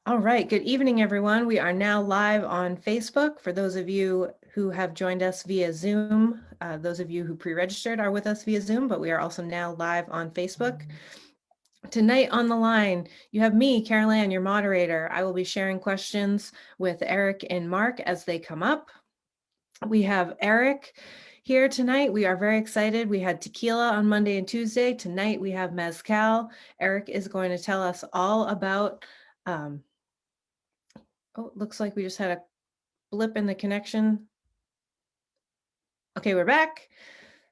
All right, good evening, everyone. We are now live on Facebook. For those of you who have joined us via Zoom, those of you who pre-registered are with us via Zoom, but we are also now live on Facebook. Tonight on the line, you have me, Carol Ann, your moderator. I will be sharing questions with Eric and Mark as they come up. We have Eric here tonight. We are very excited. We had tequila on Monday and Tuesday. Tonight we have Mezcal. Eric is going to tell us all about oh, it looks like we just had a blip in the connection. Okay, we're back.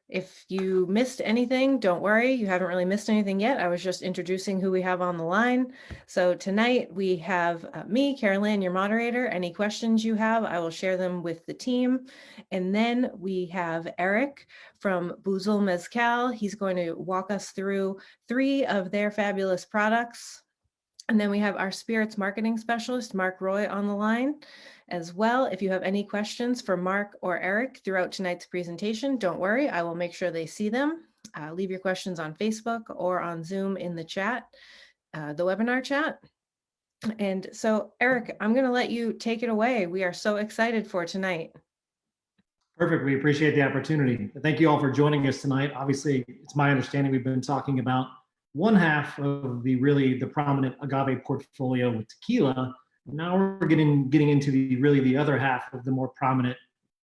If you missed anything, don't worry. You haven't really missed anything yet. I was just introducing who we have on the line. So tonight we have me, Carol Ann, your moderator. Any questions you have, I will share them with the team. And then we have Eric from Bozal Mezcal. He's going to walk us through 3 of their fabulous products. And then we have our spirits marketing specialist, Mark Roy, on the line as well. If you have any questions for Mark or Eric throughout tonight's presentation, don't worry, I will make sure they see them. Leave your questions on Facebook or on Zoom in the chat, the webinar chat. And so, Eric, I'm going to let you take it away. We are so excited for tonight. Perfect. We appreciate the opportunity. Thank you all for joining us tonight. Obviously, it's my understanding we've been talking about one half of the prominent agave portfolio with tequila. Now we're getting into the other half of the more prominent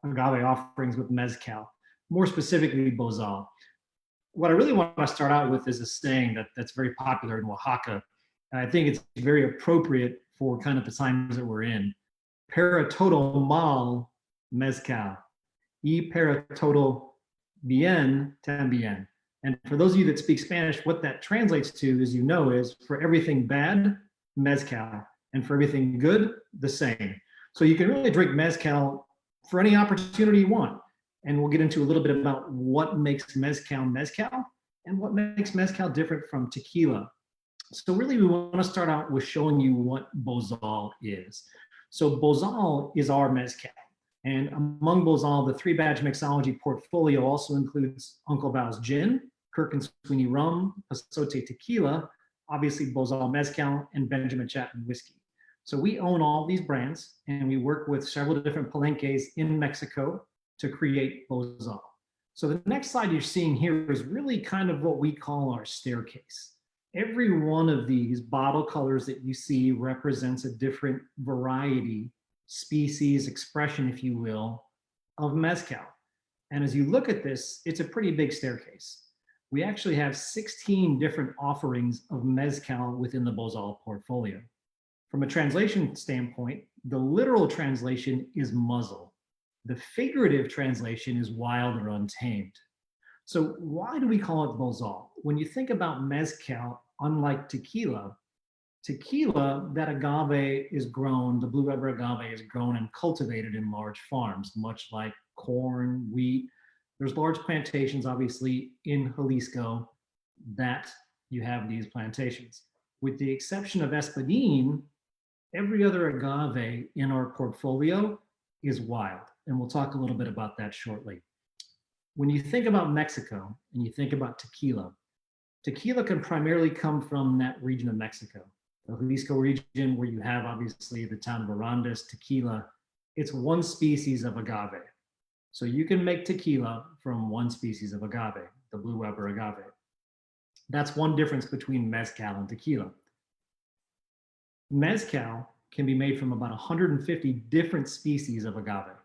agave offerings with mezcal, more specifically Bozal. What I really want to start out with is a saying that's very popular in Oaxaca, and I think it's very appropriate for kind of the times that we're in. Para todo mal mezcal, y para todo bien también. And for those of you that speak Spanish, what that translates to, as you know, is for everything bad, mezcal, and for everything good, the same. So you can really drink mezcal for any opportunity you want. And we'll get into a little bit about what makes mezcal mezcal and what makes mezcal different from tequila. So really, we want to start out with showing you what Bozal is. So Bozal is our mezcal. And among Bozal, the 3-badge mixology portfolio also includes Uncle Val's Gin, Kirk and Sweeney Rum, Pasote Tequila, obviously Bozal Mezcal, and Benjamin Chapman Whiskey. So we own all these brands, and we work with several different palenques in Mexico to create Bozal. So the next slide you're seeing here is really kind of what we call our staircase. Every one of these bottle colors that you see represents a different variety, species, expression, if you will, of mezcal. And as you look at this, it's a pretty big staircase. We actually have 16 different offerings of mezcal within the Bozal portfolio. From a translation standpoint, the literal translation is muzzle. The figurative translation is wild or untamed. So why do we call it Bozal? When you think about mezcal, unlike tequila, that agave is grown, the blue rubber agave is grown and cultivated in large farms, much like corn, wheat. There's large plantations, obviously, in Jalisco that you have these plantations. With the exception of Espadín, every other agave in our portfolio is wild. And we'll talk a little bit about that shortly. When you think about Mexico and you think about tequila, tequila can primarily come from that region of Mexico. The Jalisco region, where you have obviously the town of Arandas, tequila, it's one species of agave. So you can make tequila from one species of agave, the blue Weber agave. That's one difference between mezcal and tequila. Mezcal can be made from about 150 different species of agave.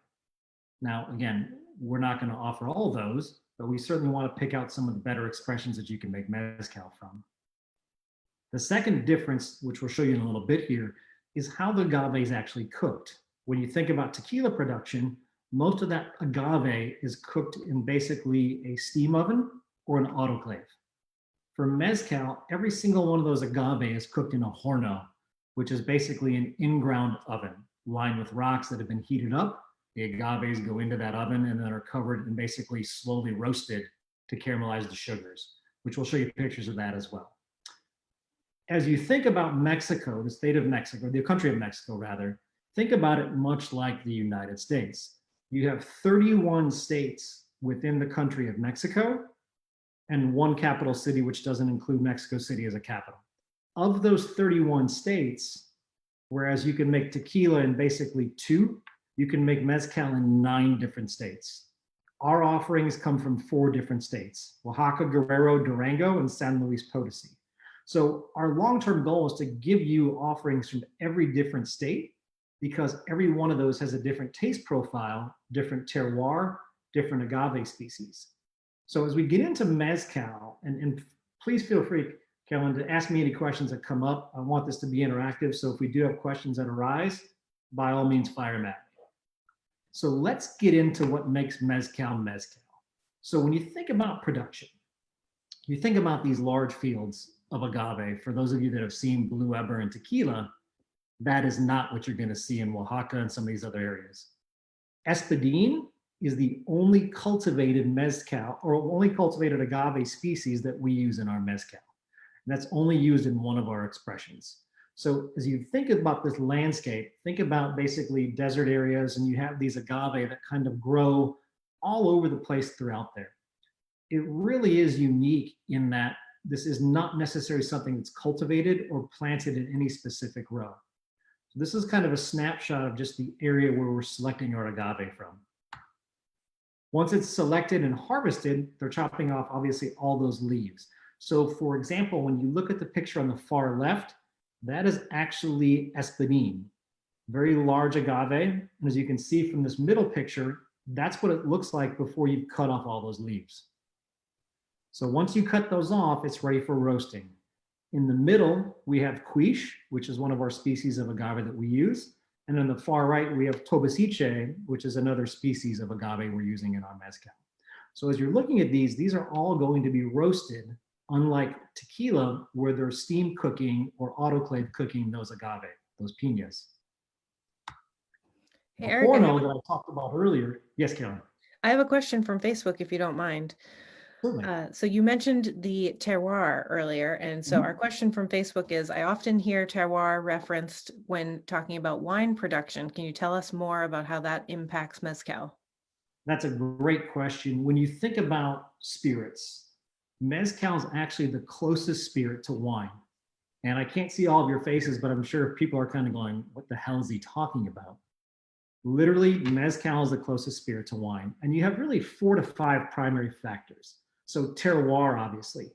Now, again, we're not going to offer all those, but we certainly want to pick out some of the better expressions that you can make mezcal from. The second difference, which we'll show you in a little bit here, is how the agave is actually cooked. When you think about tequila production, most of that agave is cooked in basically a steam oven or an autoclave. For mezcal, every single one of those agave is cooked in a horno, which is basically an in-ground oven lined with rocks that have been heated up. The agaves go into that oven and then are covered and basically slowly roasted to caramelize the sugars, which we'll show you pictures of that as well. As you think about Mexico, the state of Mexico, the country of Mexico rather, think about it much like the United States. You have 31 states within the country of Mexico and one capital city, which doesn't include Mexico City as a capital. Of those 31 states, Whereas you can make tequila in basically 2, you can make mezcal in 9 different states. Our offerings come from 4 different states: Oaxaca, Guerrero, Durango, and San Luis Potosi. So our long-term goal is to give you offerings from every different state, because every one of those has a different taste profile, different terroir, different agave species. So as we get into mezcal, and please feel free, Kellen, to ask me any questions that come up. I want this to be interactive, so if we do have questions that arise, by all means, fire them at me. So let's get into what makes mezcal mezcal. So when you think about production, you think about these large fields of agave. For those of you that have seen Blue Eber and tequila, that is not what you're going to see in Oaxaca and some of these other areas. Espadín is the only cultivated mezcal, or only cultivated agave species that we use in our mezcal. And that's only used in one of our expressions. So as you think about this landscape, think about basically desert areas, and you have these agave that kind of grow all over the place throughout there. It really is unique in that this is not necessarily something that's cultivated or planted in any specific row. So this is kind of a snapshot of just the area where we're selecting our agave from. Once it's selected and harvested, they're chopping off obviously all those leaves. So for example, when you look at the picture on the far left, that is actually espadín, very large agave. And as you can see from this middle picture, that's what it looks like before you cut off all those leaves. So once you cut those off, it's ready for roasting. In the middle, we have quiche, which is one of our species of agave that we use. And on the far right, we have tobasiche, which is another species of agave we're using in our mezcal. So as you're looking at these are all going to be roasted, unlike tequila, where they're steam cooking or autoclave cooking those agave, those piñas. Hey, The Eric, horno that I talked about earlier. Yes, Karen. I have a question from Facebook, if you don't mind. So you mentioned the terroir earlier, and so our question from Facebook is, I often hear terroir referenced when talking about wine production. Can you tell us more about how that impacts mezcal? That's a great question. When you think about spirits, mezcal is actually the closest spirit to wine. And I can't see all of your faces, but I'm sure people are kind of going, what the hell is he talking about? Literally, mezcal is the closest spirit to wine. And you have really 4 to 5 primary factors. So terroir, obviously.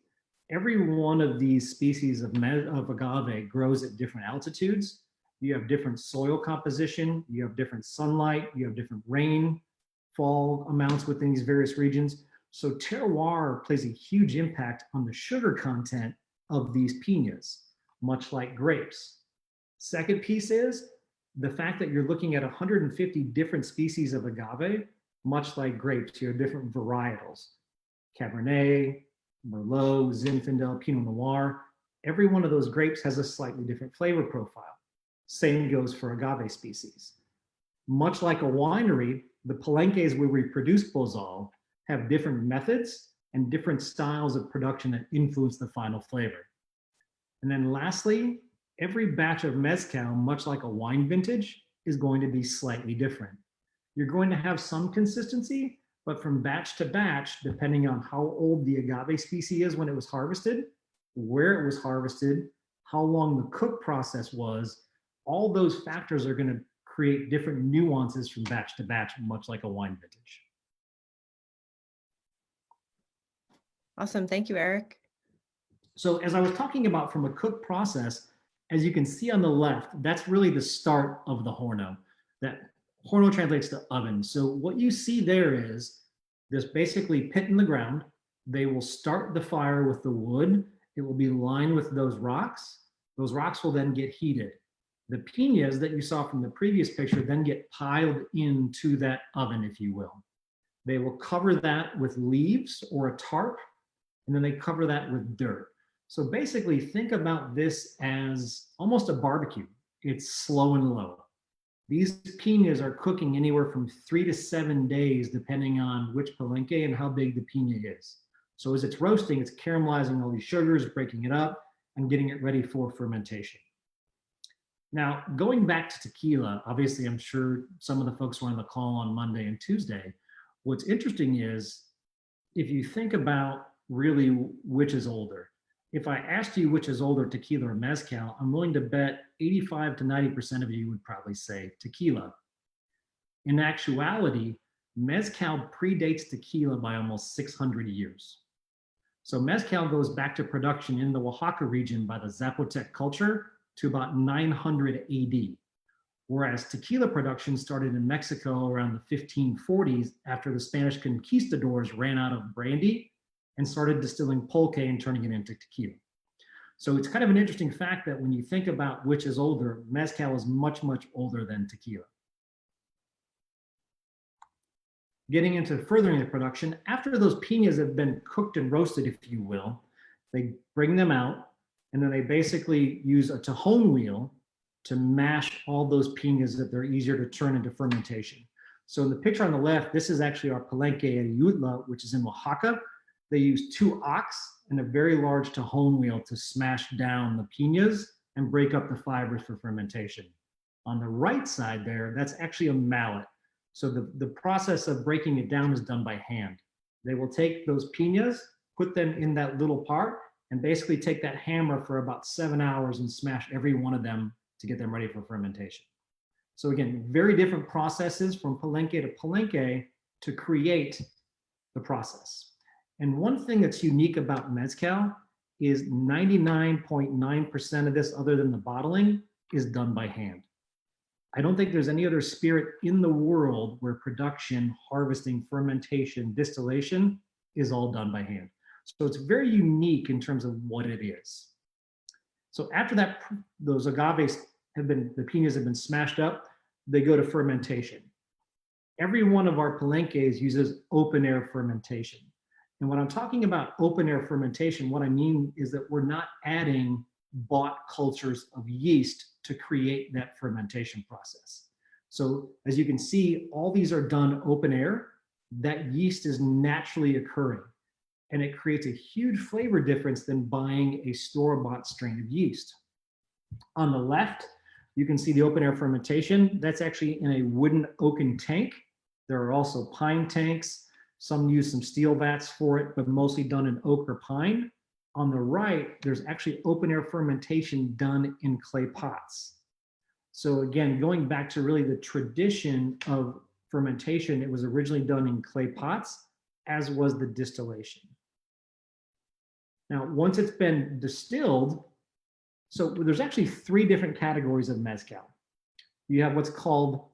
Every one of these species of agave grows at different altitudes. You have different soil composition, you have different sunlight, you have different rainfall amounts within these various regions. So terroir plays a huge impact on the sugar content of these piñas, much like grapes. Second piece is the fact that you're looking at 150 different species of agave, much like grapes. You have different varietals: Cabernet, Merlot, Zinfandel, Pinot Noir. Every one of those grapes has a slightly different flavor profile. Same goes for agave species. Much like a winery, the palenques where we produce Bozal have different methods and different styles of production that influence the final flavor. And then lastly, every batch of mezcal, much like a wine vintage, is going to be slightly different. You're going to have some consistency, but from batch to batch, depending on how old the agave species is when it was harvested, where it was harvested, how long the cook process was, all those factors are going to create different nuances from batch to batch, much like a wine vintage. Awesome. Thank you, Eric. So as I was talking about from a cook process, as you can see on the left, that's really the start of the horno. That horno translates to oven. So what you see there is this basically pit in the ground. They will start the fire with the wood. It will be lined with those rocks. Those rocks will then get heated. The piñas that you saw from the previous picture then get piled into that oven, if you will. They will cover that with leaves or a tarp, and then they cover that with dirt. So basically, think about this as almost a barbecue. It's slow and low. These piñas are cooking anywhere from 3 to 7 days, depending on which palenque and how big the piña is. So as it's roasting, it's caramelizing all these sugars, breaking it up, and getting it ready for fermentation. Now, going back to tequila, obviously, I'm sure some of the folks were on the call on Monday and Tuesday. What's interesting is, if you think about really which is older, if I asked you which is older, tequila or mezcal, I'm willing to bet 85 to 90% of you would probably say tequila. In actuality, mezcal predates tequila by almost 600 years. So mezcal goes back to production in the Oaxaca region by the Zapotec culture to about 900 AD, whereas tequila production started in Mexico around the 1540s after the Spanish conquistadors ran out of brandy and started distilling pulque and turning it into tequila. So it's kind of an interesting fact that when you think about which is older, mezcal is much, much older than tequila. Getting into furthering the production, after those piñas have been cooked and roasted, if you will, they bring them out, and then they basically use a cajon wheel to mash all those piñas that they're easier to turn into fermentation. So in the picture on the left, this is actually our palenque at Ayutla, which is in Oaxaca. They use 2 ox and a very large cajon wheel to smash down the piñas and break up the fibers for fermentation. On the right side there, that's actually a mallet. So the process of breaking it down is done by hand. They will take those piñas, put them in that little part, and basically take that hammer for about 7 hours and smash every one of them to get them ready for fermentation. So again, very different processes from palenque to palenque to create the process. And one thing that's unique about mezcal is 99.9% of this, other than the bottling, is done by hand. I don't think there's any other spirit in the world where production, harvesting, fermentation, distillation is all done by hand. So it's very unique in terms of what it is. So after that, those agaves have been, the piñas have been smashed up, they go to fermentation. Every one of our palenques uses open air fermentation. And when I'm talking about open air fermentation, what I mean is that we're not adding bought cultures of yeast to create that fermentation process. So as you can see, all these are done open air. That yeast is naturally occurring, and it creates a huge flavor difference than buying a store-bought strain of yeast. On the left, you can see the open air fermentation. That's actually in a wooden oaken tank. There are also pine tanks. Some use some steel vats for it, but mostly done in oak or pine. On the right, there's actually open air fermentation done in clay pots. So again, going back to really the tradition of fermentation, it was originally done in clay pots, as was the distillation. Now, once it's been distilled, so there's actually 3 different categories of mezcal. You have what's called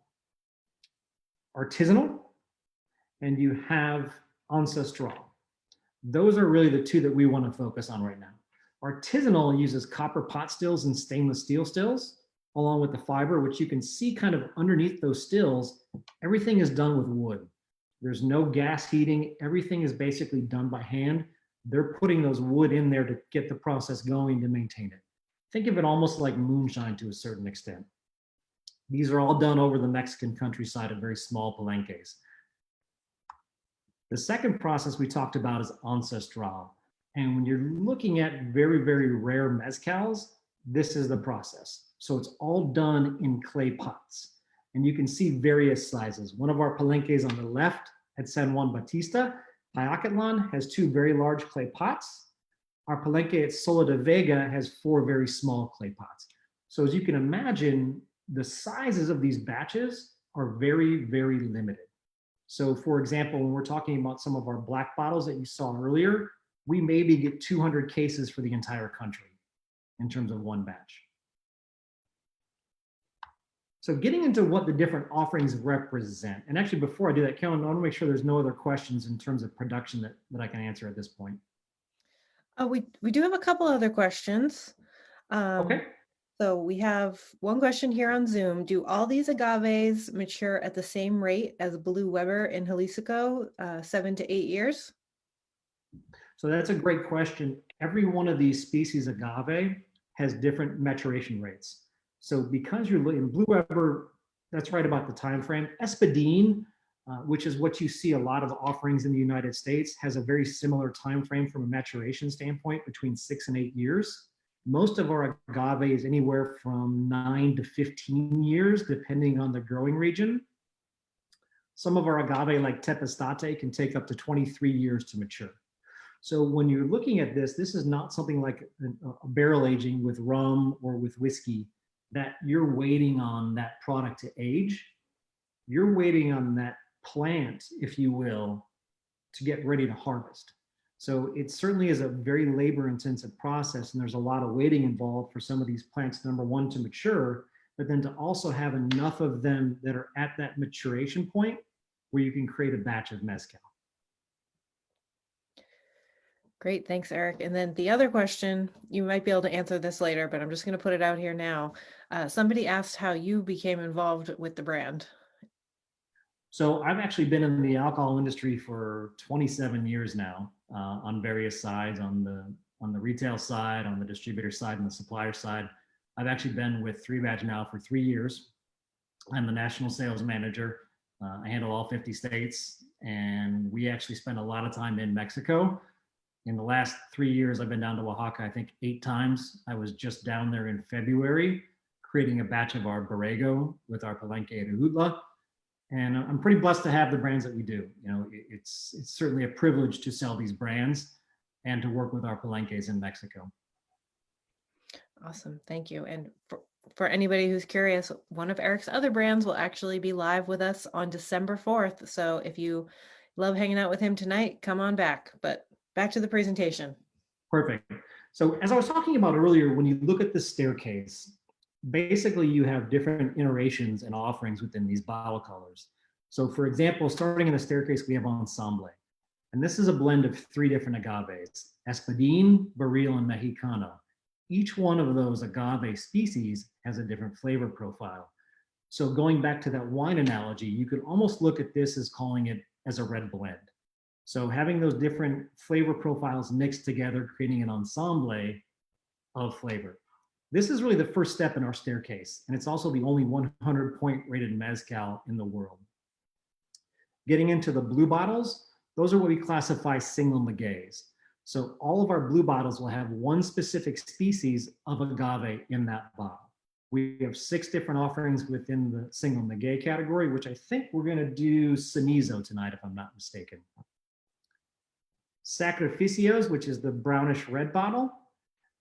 artisanal, and you have ancestral. Those are really the 2 that we want to focus on right now. Artisanal uses copper pot stills and stainless steel stills, along with the fiber, which you can see kind of underneath those stills. Everything is done with wood. There's no gas heating. Everything is basically done by hand. They're putting those wood in there to get the process going to maintain it. Think of it almost like moonshine to a certain extent. These are all done over the Mexican countryside at very small palenques. The second process we talked about is ancestral. And when you're looking at very, very rare mezcals, this is the process. So it's all done in clay pots. And you can see various sizes. One of our palenques on the left at San Juan Bautista, Ayacatlan, has 2 very large clay pots. Our palenque at Sola de Vega has 4 very small clay pots. So as you can imagine, the sizes of these batches are very, very limited. So for example, when we're talking about some of our black bottles that you saw earlier, we maybe get 200 cases for the entire country in terms of one batch. So getting into what the different offerings represent, and actually before I do that, Kellen, I want to make sure there's no other questions in terms of production that I can answer at this point. We do have a couple other questions. Okay. So we have one question here on Zoom. Do all these agaves mature at the same rate as Blue Weber in Jalisco, 7 to 8 years? So that's a great question. Every one of these species agave has different maturation rates. So because you're in Blue Weber, that's right about the time frame. Espadín, which is what you see a lot of offerings in the United States, has a very similar time frame from a maturation standpoint, between 6 and 8 years. Most of our agave is anywhere from 9 to 15 years, depending on the growing region. Some of our agave, like Tepestate, can take up to 23 years to mature. So when you're looking at this, this is not something like a barrel aging with rum or with whiskey that you're waiting on that product to age. You're waiting on that plant, if you will, to get ready to harvest. So it certainly is a very labor intensive process, and there's a lot of waiting involved for some of these plants, number one, to mature, but then to also have enough of them that are at that maturation point where you can create a batch of mezcal. Great, thanks, Eric. And then the other question, you might be able to answer this later, but I'm just going to put it out here now. Somebody asked how you became involved with the brand. So I've actually been in the alcohol industry for 27 years now, on various sides, on the retail side, on the distributor side, and the supplier side. I've actually been with 3Badge now for 3 years. I'm the national sales manager. I handle all 50 states, and we actually spend a lot of time in Mexico. In the last 3 years, I've been down to Oaxaca, I think 8 times. I was just down there in February, creating a batch of our Borrego with our Palenque de Jutla. And I'm pretty blessed to have the brands that we do. You know, it's certainly a privilege to sell these brands and to work with our palenques in Mexico. Awesome, thank you. And for anybody who's curious, one of Eric's other brands will actually be live with us on December 4th. So if you love hanging out with him tonight, come on back. But back to the presentation. Perfect. So as I was talking about earlier, when you look at the staircase, basically you have different iterations and offerings within these bottle colors. So for example, starting in the staircase, we have Ensemble. And this is a blend of 3 different agaves, Espadín, Barril, and Mexicano. Each one of those agave species has a different flavor profile. So going back to that wine analogy, you could almost look at this as calling it as a red blend. So having those different flavor profiles mixed together, creating an ensemble of flavor. This is really the first step in our staircase, and it's also the only 100-point rated mezcal in the world. Getting into the blue bottles, those are what we classify single magueys. So all of our blue bottles will have one specific species of agave in that bottle. We have 6 different offerings within the single maguey category, which I think we're going to do Cenizo tonight, if I'm not mistaken. Sacrificios, which is the brownish red bottle,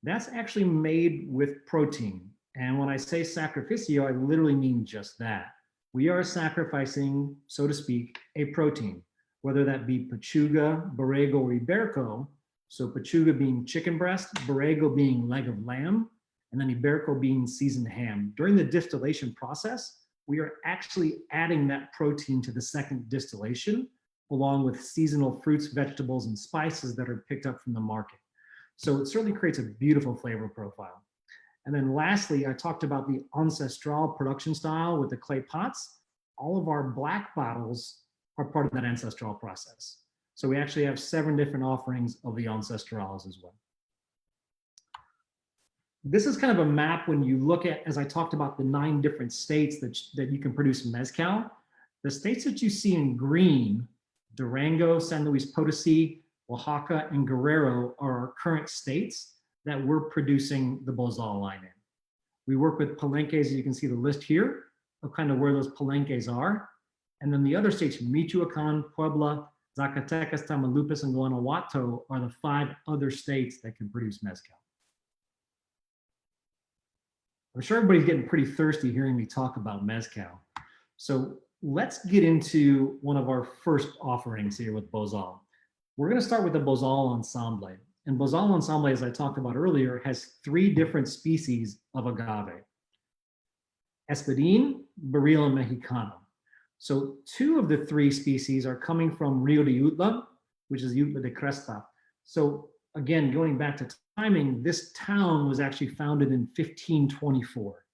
that's actually made with protein. And when I say sacrificio, I literally mean just that. We are sacrificing, so to speak, a protein, whether that be pechuga, borrego, or iberico. So pechuga being chicken breast, borrego being leg of lamb, and then iberico being seasoned ham. During the distillation process, we are actually adding that protein to the second distillation, along with seasonal fruits, vegetables, and spices that are picked up from the market. So it certainly creates a beautiful flavor profile. And then lastly, I talked about the ancestral production style with the clay pots. All of our black bottles are part of that ancestral process. So we actually have 7 different offerings of the ancestrals as well. This is kind of a map when you look at, as I talked about, the 9 different states that you can produce mezcal. The states that you see in green, Durango, San Luis Potosi, Oaxaca, and Guerrero, are our current states that we're producing the Bozal line in. We work with palenques, you can see the list here of kind of where those palenques are. And then the other states, Michoacan, Puebla, Zacatecas, Tamaulipas, and Guanajuato, are the 5 other states that can produce mezcal. I'm sure everybody's getting pretty thirsty hearing me talk about mezcal. So let's get into one of our first offerings here with Bozal. We're going to start with the Bozal Ensemble. And Bozal Ensemble, as I talked about earlier, has 3 different species of agave: Espadín, Barril, and Mexicano. So 2 of the 3 species are coming from Rio de Jutla, which is Jutla de Cresta. So again, going back to timing, this town was actually founded in 1524.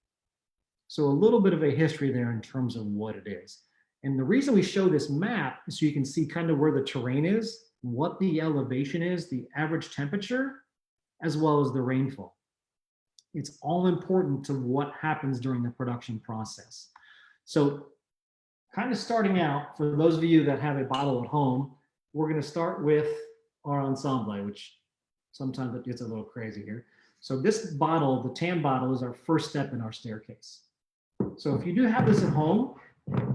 So a little bit of a history there in terms of what it is. And the reason we show this map is so you can see kind of where the terrain is, what the elevation is, the average temperature, as well as the rainfall. It's all important to what happens during the production process. So kind of starting out, for those of you that have a bottle at home, we're going to start with our ensemble, which sometimes it gets a little crazy here. So this bottle, the tan bottle, is our first step in our staircase. So if you do have this at home,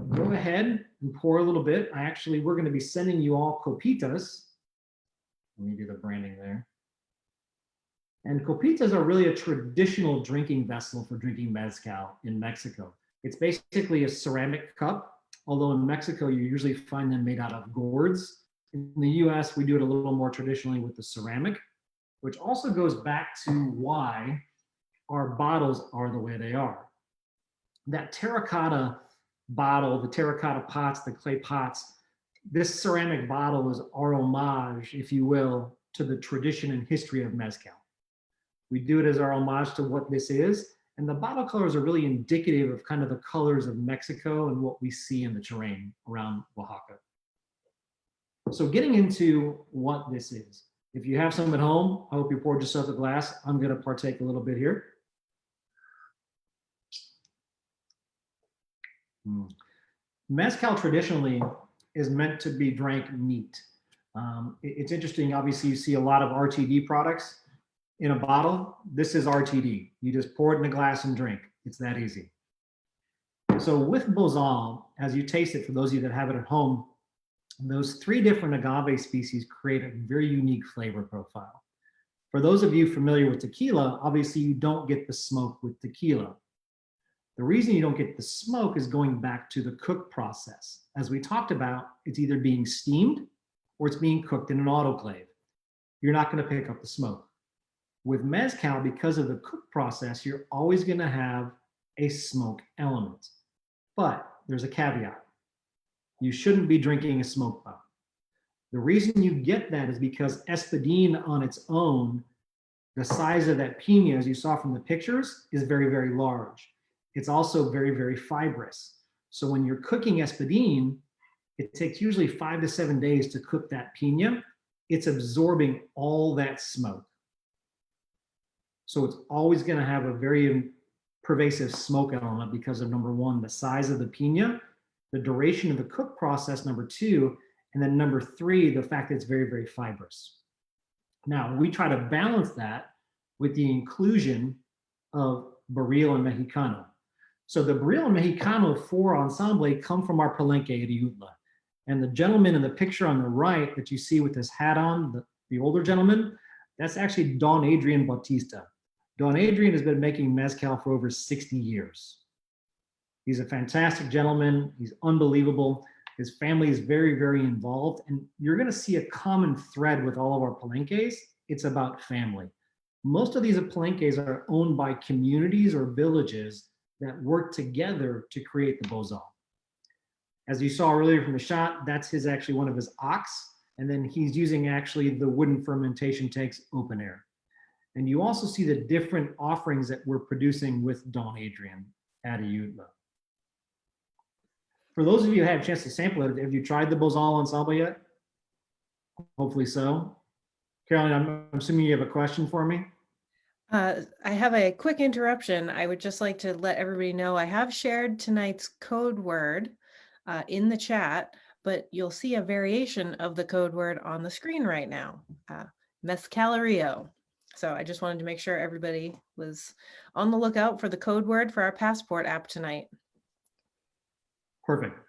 go ahead and pour a little bit. We're going to be sending you all copitas. Let me do the branding there. And copitas are really a traditional drinking vessel for drinking mezcal in Mexico. It's basically a ceramic cup, although in Mexico you usually find them made out of gourds. In the US, we do it a little more traditionally with the ceramic, which also goes back to why our bottles are the way they are. That terracotta bottle, the terracotta pots, the clay pots, this ceramic bottle is our homage, if you will, to the tradition and history of mezcal. We do it as our homage to what this is, and the bottle colors are really indicative of kind of the colors of Mexico and what we see in the terrain around Oaxaca. So getting into what this is. If you have some at home, I hope you poured yourself a glass. I'm going to partake a little bit here. Mezcal traditionally is meant to be drank neat. It's interesting, obviously you see a lot of RTD products in a bottle. This is RTD. You just pour it in a glass and drink. It's that easy. So with Bozal, as you taste it, for those of you that have it at home, those 3 different agave species create a very unique flavor profile. For those of you familiar with tequila, obviously you don't get the smoke with tequila. The reason you don't get the smoke is going back to the cook process. As we talked about, it's either being steamed or it's being cooked in an autoclave. You're not going to pick up the smoke. With mezcal, because of the cook process, you're always going to have a smoke element. But there's a caveat. You shouldn't be drinking a smoke bomb. The reason you get that is because espadín on its own, the size of that piña, as you saw from the pictures, is very, very large. It's also very, very fibrous. So when you're cooking espadín, it takes usually 5 to 7 days to cook that piña. It's absorbing all that smoke. So it's always going to have a very pervasive smoke element because of, number 1, the size of the piña, the duration of the cook process, number 2, and then number 3, the fact that it's very, very fibrous. Now, we try to balance that with the inclusion of Barril and Mexicano. So the Barril and Mexicano for Ensemble come from our palenque at Ayutla. And the gentleman in the picture on the right that you see with his hat on, the older gentleman, that's actually Don Adrian Bautista. Don Adrian has been making mezcal for over 60 years. He's a fantastic gentleman. He's unbelievable. His family is very, very involved. And you're going to see a common thread with all of our palenques. It's about family. Most of these palenques are owned by communities or villages that work together to create the Bozal. As you saw earlier from the shot, that's actually one of his ox. And then he's using actually the wooden fermentation tanks open air. And you also see the different offerings that we're producing with Don Adrian at Ayutla. For those of you who had a chance to sample it, have you tried the Bozal Ensemble yet? Hopefully so. Caroline, I'm assuming you have a question for me? I have a quick interruption. I would just like to let everybody know I have shared tonight's code word in the chat, but you'll see a variation of the code word on the screen right now, Mezcalerio. So I just wanted to make sure everybody was on the lookout for the code word for our Passport app tonight. Perfect.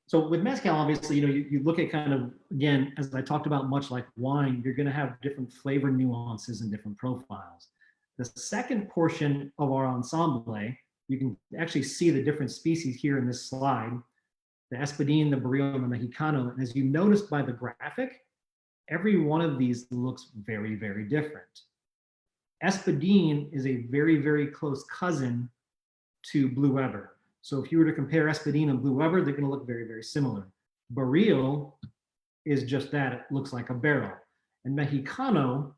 So with mezcal, obviously, you look at kind of, again, as I talked about, much like wine, you're going to have different flavor nuances and different profiles. The second portion of our ensemble, you can actually see the different species here in this slide, the espadín, the barril, and the mexicano. And as you noticed by the graphic, every one of these looks very, very different. Espadín is a very, very close cousin to Blue Weber. So if you were to compare espadín and Blue Weber, they're going to look very, very similar. Barril is just that. It looks like a barrel. And Mexicano,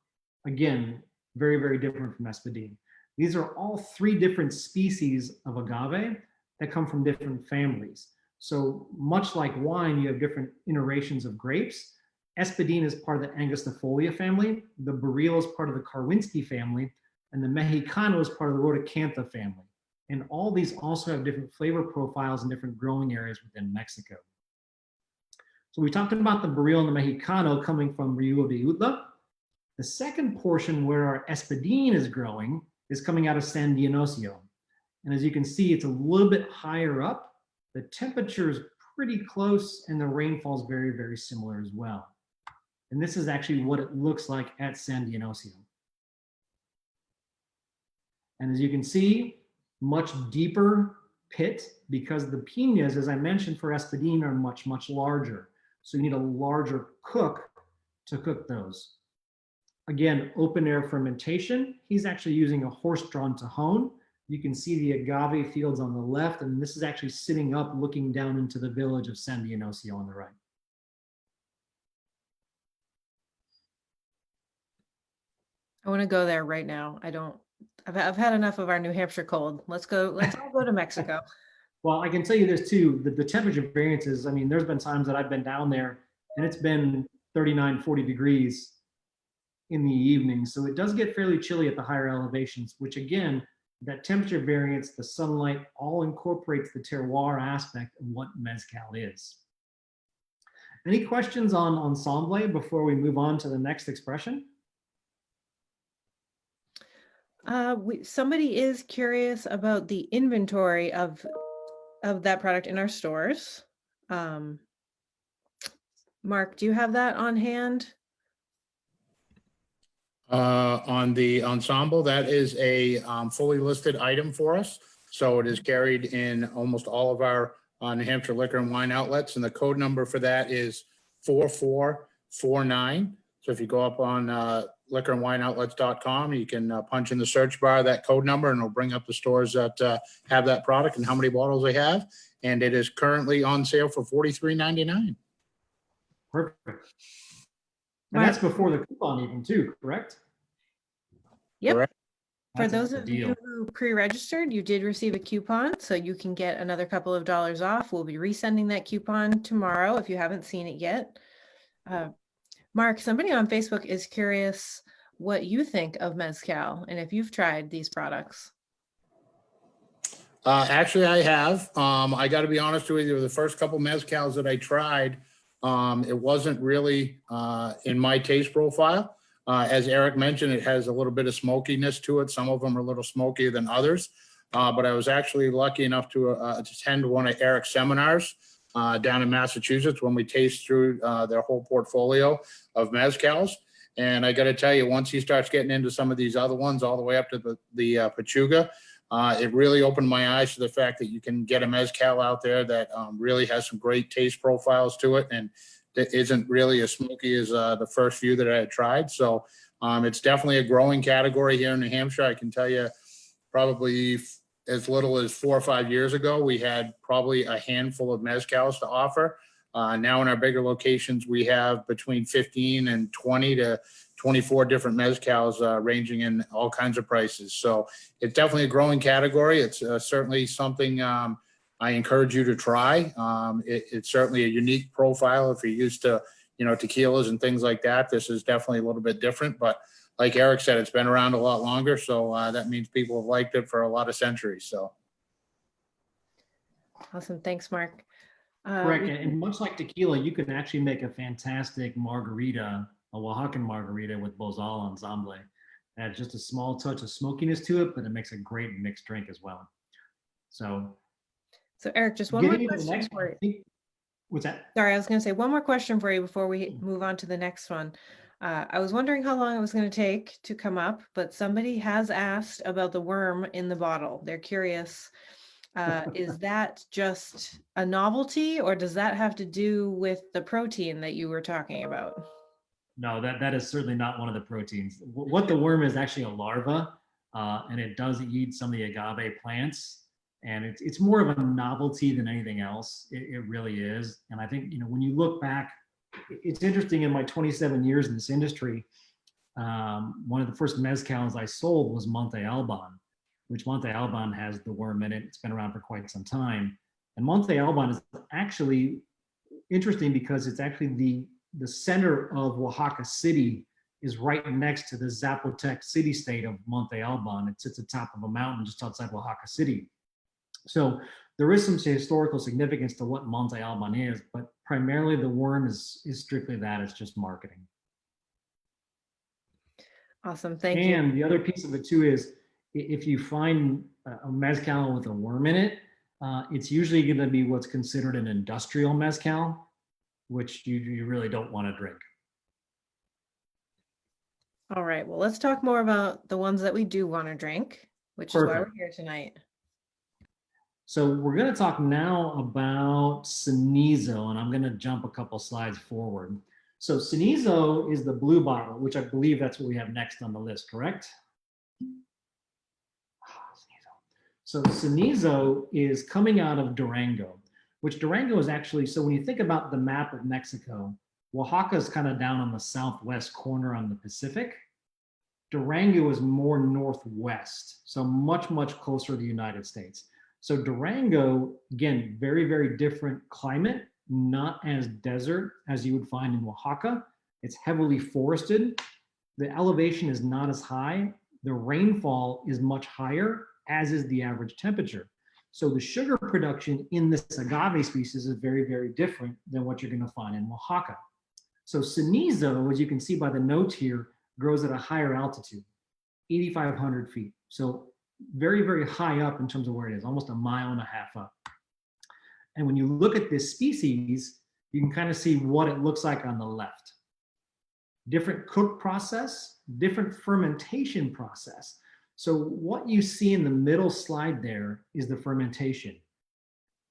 again, very, very different from espadín. These are all 3 different species of agave that come from different families. So much like wine, you have different iterations of grapes. Espadín is part of the Angustifolia family. The Barril is part of the Karwinski family. And the Mexicano is part of the Rhodocantha family. And all these also have different flavor profiles in different growing areas within Mexico. So we talked about the Barril and the Mexicano coming from Rio de Ayutla. The second portion where our espadín is growing is coming out of San Dionisio. And as you can see, it's a little bit higher up. The temperature is pretty close and the rainfall is very, very similar as well. And this is actually what it looks like at San Dionisio. And as you can see, much deeper pit because the pinas, as I mentioned for Espadín, are much, much larger. So you need a larger cook to cook those. Again, open air fermentation. He's actually using a horse-drawn Tajon. You can see the agave fields on the left, and this is actually sitting up looking down into the village of San Dionisio on the right. I want to go there right now. I've had enough of our New Hampshire cold. Let's all go to Mexico. Well, I can tell you this too, the temperature variances, I mean, there's been times that I've been down there and it's been 39, 40 degrees in the evening. So it does get fairly chilly at the higher elevations, which again, that temperature variance, the sunlight, all incorporates the terroir aspect of what Mezcal is. Any questions on ensemble before we move on to the next expression? Somebody is curious about the inventory of that product in our stores. Mark, do you have that on hand? On the ensemble, that is a fully listed item for us. So it is carried in almost all of our New Hampshire liquor and wine outlets. And the code number for that is 4449. So if you go up on liquorandwineoutlets.com, you can punch in the search bar that code number and it'll bring up the stores that have that product and how many bottles they have. And it is currently on sale for $43.99. Perfect. And that's before the coupon even too, correct? Yep. Correct. For That's a those good of deal. you who pre-registered, you did receive a coupon, so you can get another couple of dollars off. We'll be resending that coupon tomorrow if you haven't seen it yet. Mark, somebody on Facebook is curious what you think of Mezcal and if you've tried these products. Actually, I have. I got to be honest with you, the first couple mezcals that I tried, it wasn't really in my taste profile. As Eric mentioned, it has a little bit of smokiness to it. Some of them are a little smokier than others. But I was actually lucky enough to attend one of Eric's seminars down in Massachusetts when we tasted through their whole portfolio of mezcals. And I got to tell you, once he starts getting into some of these other ones, all the way up to the Pachuga, it really opened my eyes to the fact that you can get a mezcal out there that really has some great taste profiles to it. And that isn't really as smoky as the first few that I had tried. So it's definitely a growing category here in New Hampshire. I can tell you probably as little as 4 or 5 years ago, we had probably a handful of mezcals to offer. Now in our bigger locations, we have between 15 and 20 to 24 different mezcals ranging in all kinds of prices. So it's definitely a growing category. It's certainly something I encourage you to try. It's certainly a unique profile. If you're used to, tequilas and things like that, this is definitely a little bit different. But like Eric said, it's been around a lot longer. So that means people have liked it for a lot of centuries. So. Awesome. Thanks, Mark. Correct. And much like tequila, you can actually make a fantastic margarita, a Oaxacan margarita with Bozal Ensemble. Adds just a small touch of smokiness to it, but it makes a great mixed drink as well. So Eric, just one more question for you. What's that? Sorry, I was going to say one more question for you before we move on to the next one. I was wondering how long it was going to take to come up, but somebody has asked about the worm in the bottle. They're curious. Is that just a novelty or does that have to do with the protein that you were talking about? No, that is certainly not one of the proteins. What the worm is actually a larva, and it does eat some of the agave plants. And it's more of a novelty than anything else. It really is. And I think, when you look back, it's interesting in my 27 years in this industry, one of the first mezcals I sold was Monte Alban, which Monte Alban has the worm in it. It's been around for quite some time. And Monte Alban is actually interesting because it's actually the center of Oaxaca City is right next to the Zapotec city state of Monte Alban. It sits atop of a mountain just outside Oaxaca City. So there is some historical significance to what Monte Alban is, but primarily the worm is strictly that. It's just marketing. Awesome. Thank you. And the other piece of it too is if you find a mezcal with a worm in it, it's usually going to be what's considered an industrial mezcal, which you really don't want to drink. All right, well, let's talk more about the ones that we do want to drink, which is why we're Perfect. here tonight. So we're going to talk now about Cenizo, and I'm going to jump a couple slides forward. So Cenizo is the blue bottle, which I believe that's what we have next on the list, correct? So Cenizo is coming out of Durango, which Durango is actually, so when you think about the map of Mexico, Oaxaca is kind of down on the southwest corner on the Pacific. Durango is more northwest, so much, much closer to the United States. So Durango, again, very, very different climate, not as desert as you would find in Oaxaca. It's heavily forested. The elevation is not as high. The rainfall is much higher, as is the average temperature. So the sugar production in this agave species is very, very different than what you're going to find in Oaxaca. So Cenizo, as you can see by the notes here, grows at a higher altitude, 8,500 feet. So very, very high up in terms of where it is, almost a mile and a half up. And when you look at this species, you can kind of see what it looks like on the left. Different cook process, different fermentation process. So what you see in the middle slide there is the fermentation.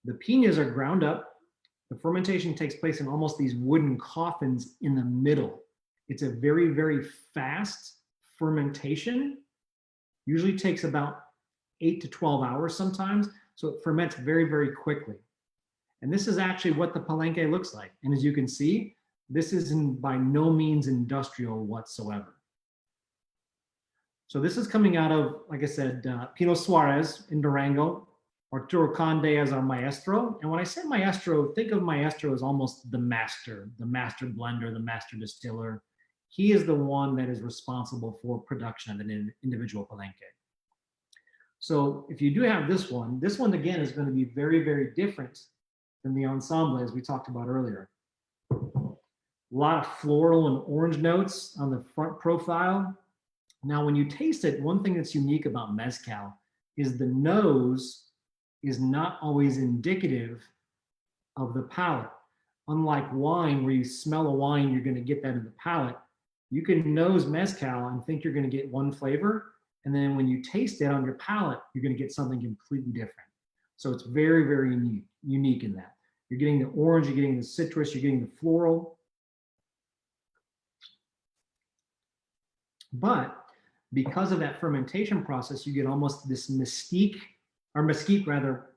The piñas are ground up. The fermentation takes place in almost these wooden coffins in the middle. It's a very, very fast fermentation. Usually takes about 8 to 12 hours sometimes. So it ferments very, very quickly. And this is actually what the palenque looks like. And as you can see, this is by no means industrial whatsoever. So this is coming out of, like I said, Pino Suarez in Durango, Arturo Conde as our maestro. And when I say maestro, think of maestro as almost the master blender, the master distiller. He is the one that is responsible for production of an individual palenque. So if you do have this one again is going to be very, very different than the ensemble as we talked about earlier. A lot of floral and orange notes on the front profile. Now, when you taste it, one thing that's unique about Mezcal is the nose is not always indicative of the palate. Unlike wine, where you smell a wine, you're going to get that in the palate. You can nose Mezcal and think you're going to get one flavor. And then when you taste it on your palate, you're going to get something completely different. So it's very, very unique in that. You're getting the orange, you're getting the citrus, you're getting the floral. But because of that fermentation process, you get almost this mesquite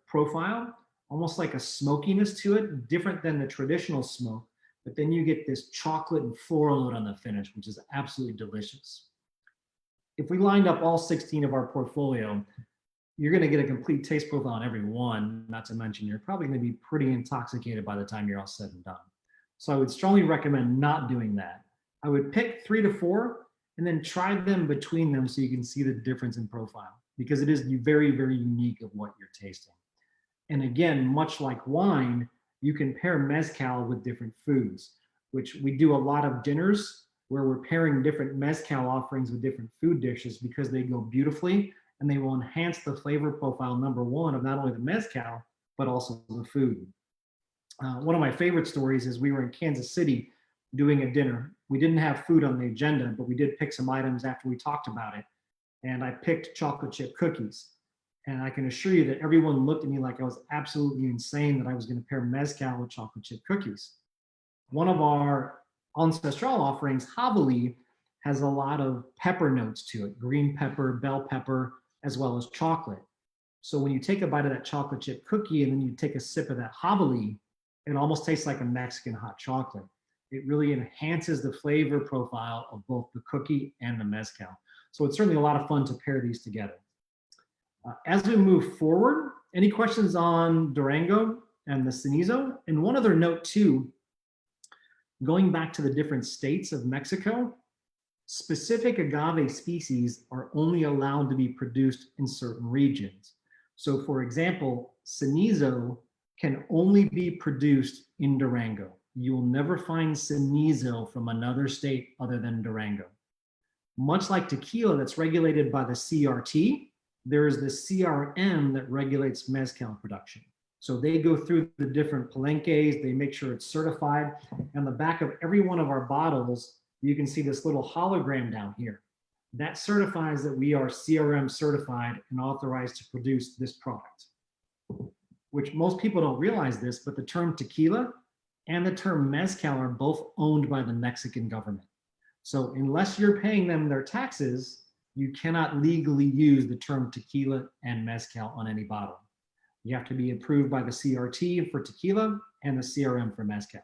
profile, almost like a smokiness to it, different than the traditional smoke. But then you get this chocolate and floral note on the finish, which is absolutely delicious. If we lined up all 16 of our portfolio, you're going to get a complete taste profile on every one, not to mention you're probably going to be pretty intoxicated by the time you're all said and done. So I would strongly recommend not doing that. I would pick 3 to 4 and then try them between them so you can see the difference in profile, because it is very, very unique of what you're tasting. And again, much like wine, you can pair Mezcal with different foods, which we do a lot of dinners where we're pairing different Mezcal offerings with different food dishes because they go beautifully and they will enhance the flavor profile, number one, of not only the Mezcal, but also the food. One of my favorite stories is we were in Kansas City doing a dinner. We didn't have food on the agenda, but we did pick some items after we talked about it. And I picked chocolate chip cookies. And I can assure you that everyone looked at me like I was absolutely insane that I was going to pair Mezcal with chocolate chip cookies. One of our ancestral offerings, Javali, has a lot of pepper notes to it, green pepper, bell pepper, as well as chocolate. So when you take a bite of that chocolate chip cookie and then you take a sip of that Javali, it almost tastes like a Mexican hot chocolate. It really enhances the flavor profile of both the cookie and the Mezcal. So it's certainly a lot of fun to pair these together. As we move forward, any questions on Durango and the Cenizo? And one other note too, going back to the different states of Mexico, specific agave species are only allowed to be produced in certain regions. So for example, Cenizo can only be produced in Durango. You will never find Cenizo from another state other than Durango. Much like tequila that's regulated by the CRT, there is the CRM that regulates Mezcal production. So they go through the different palenques, they make sure it's certified. And the back of every one of our bottles you can see this little hologram down here. That certifies that we are CRM certified and authorized to produce this product, which most people don't realize this, but the term tequila and the term mezcal are both owned by the Mexican government. So unless you're paying them their taxes, you cannot legally use the term tequila and mezcal on any bottle. You have to be approved by the CRT for tequila and the CRM for mezcal.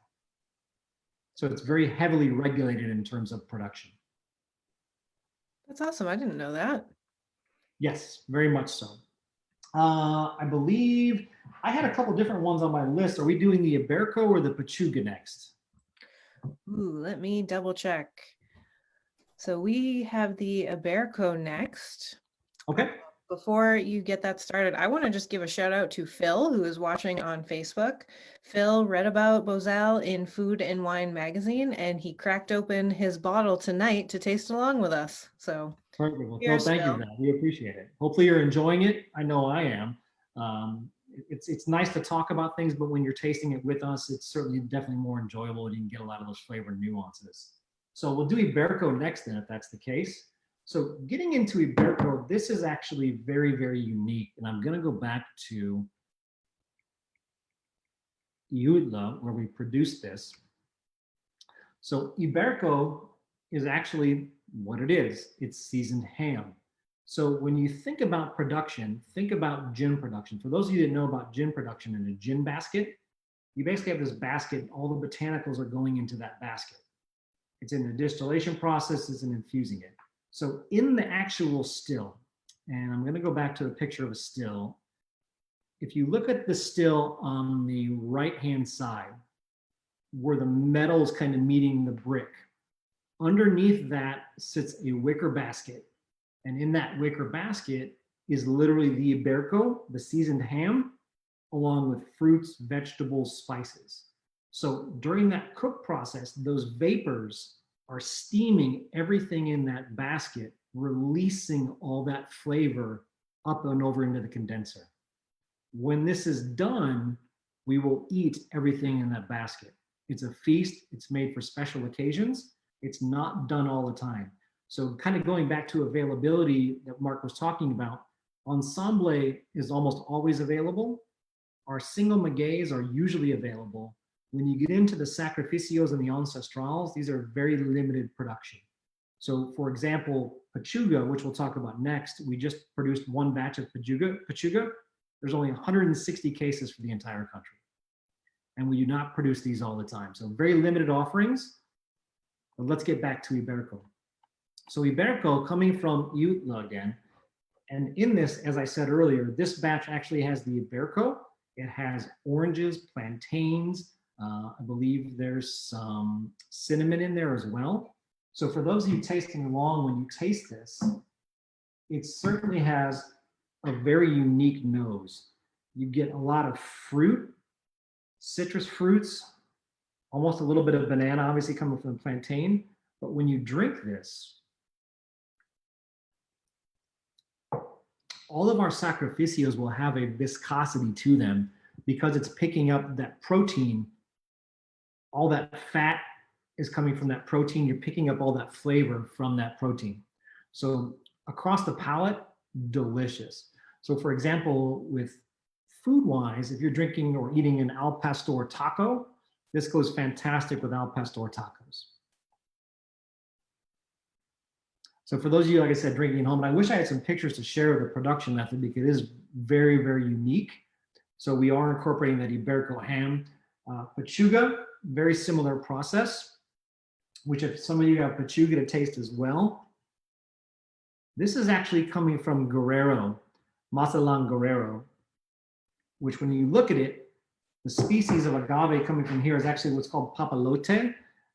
So it's very heavily regulated in terms of production. That's awesome. I didn't know that. Yes, very much so. I believe I had a couple different ones on my list. Are we doing the Iberico or the Pachuga next? Ooh, let me double check. So we have the Iberico next. Okay. Before you get that started, I want to just give a shout out to Phil, who is watching on Facebook. Phil read about Bozal in Food and Wine magazine, and he cracked open his bottle tonight to taste along with us. So Perfect. Well, cheers, thank you Phil. for that. We appreciate it. Hopefully you're enjoying it. I know I am. It's nice to talk about things, but when you're tasting it with us, it's certainly definitely more enjoyable and you can get a lot of those flavor nuances. So we'll do Iberico next then, if that's the case. So getting into Iberico, this is actually very, very unique. And I'm going to go back to Utla, where we produced this. So Iberico is actually what it is. It's seasoned ham. So when you think about production, think about gin production. For those of you that know about gin production in a gin basket, you basically have this basket, all the botanicals are going into that basket. It's in the distillation process, it's in infusing it. So in the actual still, and I'm going to go back to the picture of a still. If you look at the still on the right-hand side, where the metal is kind of meeting the brick, underneath that sits a wicker basket. And in that wicker basket is literally the Iberico, the seasoned ham, along with fruits, vegetables, spices. So during that cook process, those vapors are steaming everything in that basket, releasing all that flavor up and over into the condenser. When this is done, we will eat everything in that basket. It's a feast. It's made for special occasions. It's not done all the time. So kind of going back to availability that Mark was talking about, Ensemble is almost always available. Our single magueys are usually available. When you get into the sacrificios and the ancestrals, these are very limited production. So for example, Pachuga, which we'll talk about next, we just produced one batch of Pachuga. There's only 160 cases for the entire country. And we do not produce these all the time. So very limited offerings. But let's get back to Iberico. So Iberico coming from Utla again. And in this, as I said earlier, this batch actually has the Iberico. It has oranges, plantains. I believe there's some cinnamon in there as well. So for those of you tasting along, when you taste this, it certainly has a very unique nose. You get a lot of fruit, citrus fruits, almost a little bit of banana, obviously coming from the plantain. But when you drink this, all of our sacrificios will have a viscosity to them because it's picking up that protein. All that fat is coming from that protein. You're picking up all that flavor from that protein. So across the palate, delicious. So for example, with food-wise, if you're drinking or eating an al pastor taco, this goes fantastic with al pastor tacos. So for those of you, like I said, drinking at home, and I wish I had some pictures to share of the production method because it is very, very unique. So we are incorporating that Iberico ham. Pachuga, very similar process, which if some of you have Pachuga to taste as well. This is actually coming from Guerrero, Mazatlan Guerrero, which when you look at it, the species of agave coming from here is actually what's called papalote,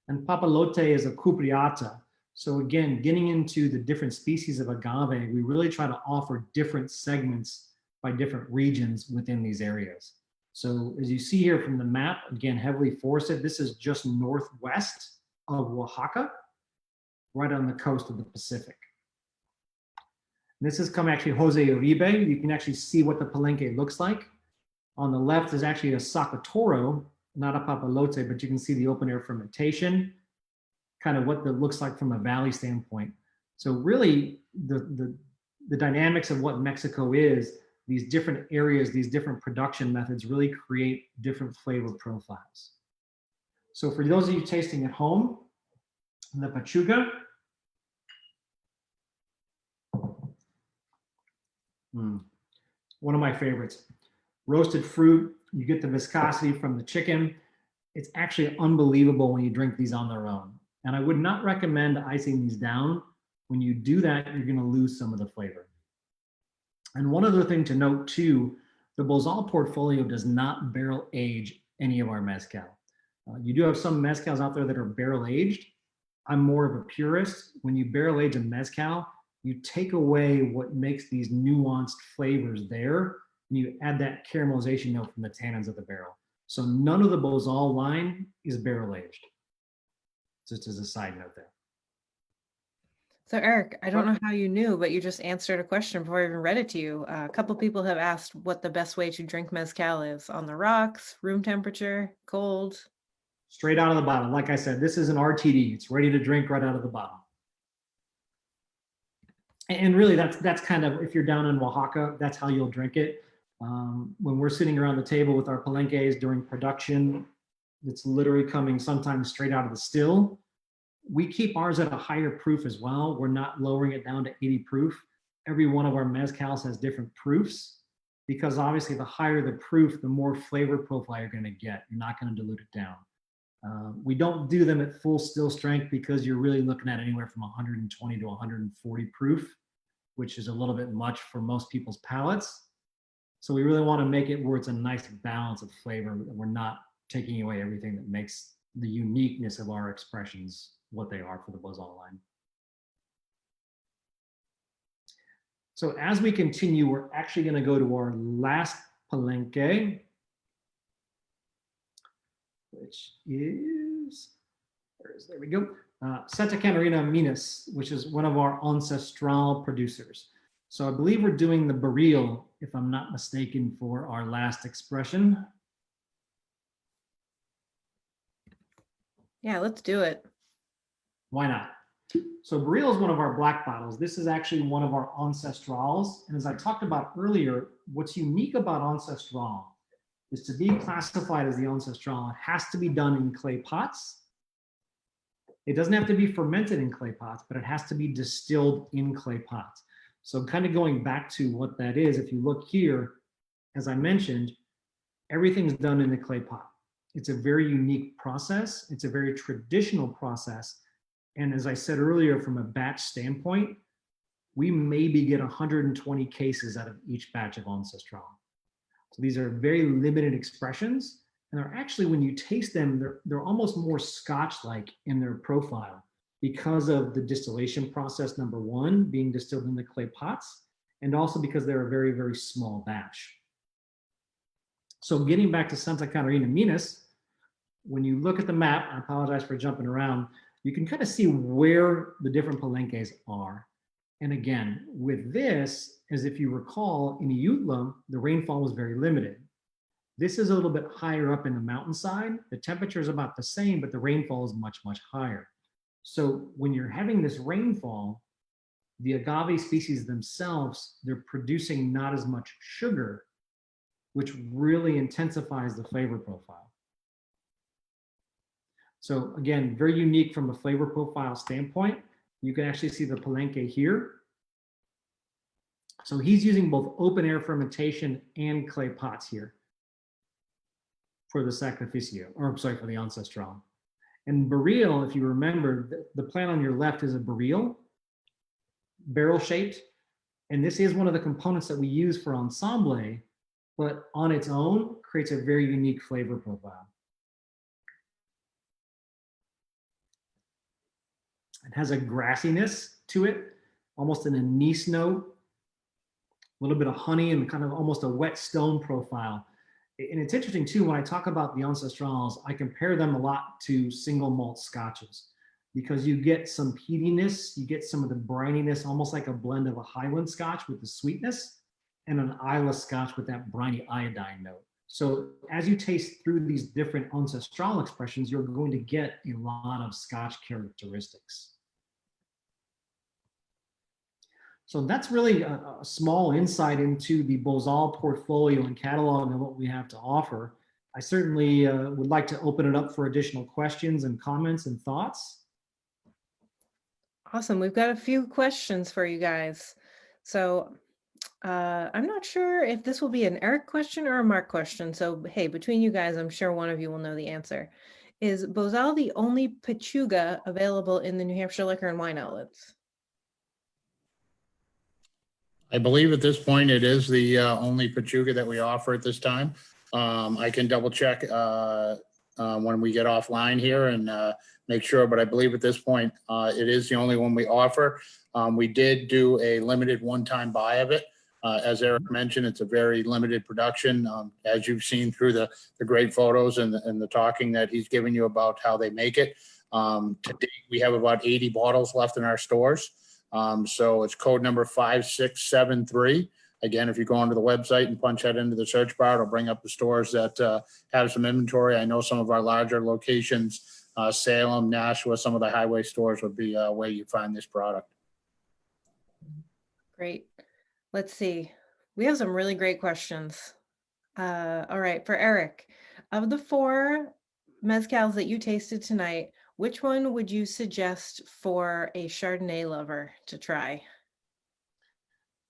and papalote is a cupriata. So again, getting into the different species of agave, we really try to offer different segments by different regions within these areas. So as you see here from the map, again, heavily forested, this is just northwest of Oaxaca, right on the coast of the Pacific. And this is coming actually Jose Uribe. You can actually see what the palenque looks like. On the left is actually a Sacatoro, not a papalote, but you can see the open air fermentation. kind of what that looks like from a valley standpoint. So really the dynamics of what Mexico is, these different areas, these different production methods really create different flavor profiles. So for those of you tasting at home, the Pachuca, one of my favorites. Roasted fruit, you get the viscosity from the chicken. It's actually unbelievable when you drink these on their own. And I would not recommend icing these down. When you do that, you're gonna lose some of the flavor. And one other thing to note too, the Bozal portfolio does not barrel age any of our mezcal. You do have some mezcals out there that are barrel aged. I'm more of a purist. When you barrel age a mezcal, you take away what makes these nuanced flavors there, and you add that caramelization note from the tannins of the barrel. So none of the Bozal line is barrel aged. Just as a side note there. So Eric, I don't know how you knew, but you just answered a question before I even read it to you. A couple people have asked what the best way to drink mezcal is: on the rocks, room temperature, cold. Straight out of the bottle. Like I said, this is an RTD. It's ready to drink right out of the bottle. And really, that's kind of, if you're down in Oaxaca, that's how you'll drink it. When we're sitting around the table with our palenques during production, it's literally coming sometimes straight out of the still. We keep ours at a higher proof as well. We're not lowering it down to 80 proof. Every one of our mezcals has different proofs, because obviously the higher the proof, the more flavor profile you're going to get. You're not going to dilute it down. We don't do them at full still strength because you're really looking at anywhere from 120 to 140 proof, which is a little bit much for most people's palates. So we really want to make it where it's a nice balance of flavor. We're not taking away everything that makes the uniqueness of our expressions what they are for the Bozal line. So as we continue, we're actually going to go to our last palenque, which is, there we go, Santa Catarina Minas, which is one of our ancestral producers. So I believe we're doing the barril, if I'm not mistaken, for our last expression. Yeah, let's do it. Why not? So barril is one of our black bottles. This is actually one of our ancestrals. And as I talked about earlier, what's unique about ancestral is to be classified as the ancestral, it has to be done in clay pots. It doesn't have to be fermented in clay pots, but it has to be distilled in clay pots. So kind of going back to what that is, if you look here, as I mentioned, everything's done in the clay pot. It's a very unique process. It's a very traditional process. And as I said earlier, from a batch standpoint, we maybe get 120 cases out of each batch of ancestral. So these are very limited expressions. And they're actually, when you taste them, they're almost more Scotch-like in their profile because of the distillation process, number one, being distilled in the clay pots, and also because they're a very, very small batch. So getting back to Santa Catarina Minas, when you look at the map, I apologize for jumping around, you can kind of see where the different palenques are. And again, with this, as if you recall, in Ayutla, the rainfall was very limited. This is a little bit higher up in the mountainside. The temperature is about the same, but the rainfall is much, much higher. So when you're having this rainfall, the agave species themselves, they're producing not as much sugar, which really intensifies the flavor profile. So again, very unique from a flavor profile standpoint. You can actually see the palenque here. So he's using both open air fermentation and clay pots here for the sacrificio, or I'm sorry, for the ancestral. And barril, if you remember, the plant on your left is a barril, barrel shaped. And this is one of the components that we use for ensemble, but on its own creates a very unique flavor profile. It has a grassiness to it, almost an anise note, a little bit of honey, and kind of almost a wet stone profile. And it's interesting too, when I talk about the ancestrals, I compare them a lot to single malt scotches because you get some peatiness, you get some of the brininess, almost like a blend of a Highland scotch with the sweetness and an Islay scotch with that briny iodine note. So as you taste through these different ancestral expressions, you're going to get a lot of Scotch characteristics. So that's really a small insight into the Bozal portfolio and catalog and what we have to offer. I certainly would like to open it up for additional questions and comments and thoughts. Awesome. We've got a few questions for you guys. So I'm not sure if this will be an Eric question or a Mark question. So, hey, between you guys, I'm sure one of you will know the answer. Is Bozal the only Pechuga available in the New Hampshire liquor and wine outlets? I believe at this point it is the only Pachuga that we offer at this time. I can double check when we get offline here and make sure, but I believe at this point it is the only one we offer. We did do a limited one-time buy of it. As Eric mentioned, it's a very limited production. As you've seen through the great photos and the talking that he's given you about how they make it. To date, we have about 80 bottles left in our stores. So it's code number 5673. Again, if you go onto the website and punch that into the search bar, it'll bring up the stores that have some inventory. I know some of our larger locations, Salem, Nashua, some of the highway stores would be where you find this product. Great. Let's see. We have some really great questions. All right, for Eric, of the 4 mezcals that you tasted tonight, which one would you suggest for a Chardonnay lover to try?